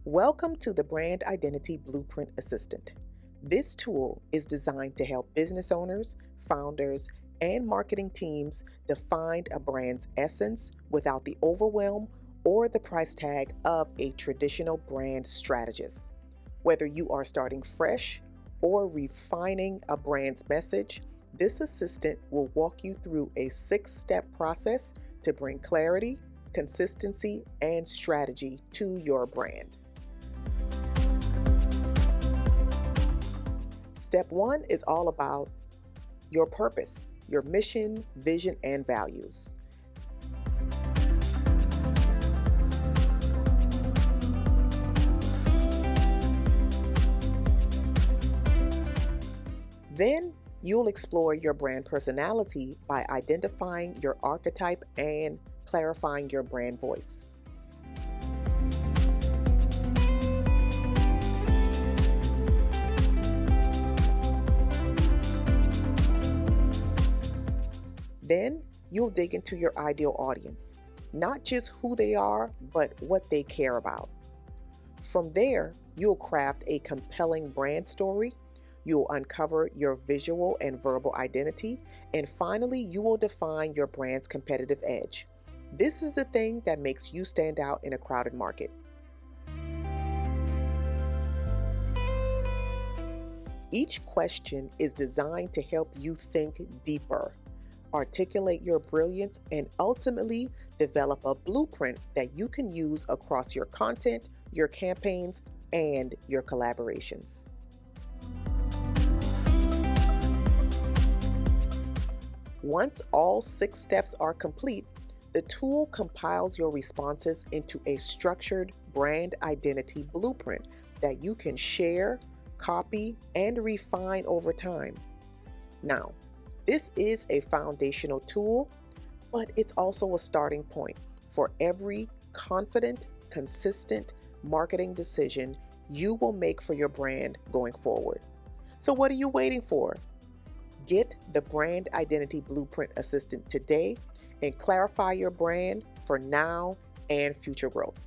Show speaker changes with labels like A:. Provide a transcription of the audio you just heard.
A: Welcome to the Brand Identity Blueprint Assistant. This tool is designed to help business owners, founders, and marketing teams define a brand's essence without the overwhelm or the price tag of a traditional brand strategist. Whether you are starting fresh or refining a brand's message, this assistant will walk you through a 6-step process to bring clarity, consistency, and strategy to your brand. Step 1 is all about your purpose, your mission, vision, and values. Then you'll explore your brand personality by identifying your archetype and clarifying your brand voice. Then you'll dig into your ideal audience, not just who they are, but what they care about. From there, you'll craft a compelling brand story. You'll uncover your visual and verbal identity, and finally, you will define your brand's competitive edge. This is the thing that makes you stand out in a crowded market. Each question is designed to help you think deeper, articulate your brilliance, and ultimately develop a blueprint that you can use across your content, your campaigns, and your collaborations. Once all 6 steps are complete, the tool compiles your responses into a structured brand identity blueprint that you can share, copy, and refine over time. Now, this is a foundational tool, but it's also a starting point for every confident, consistent marketing decision you will make for your brand going forward. So what are you waiting for? Get the Brand Identity Blueprint Assistant today and clarify your brand for now and future growth.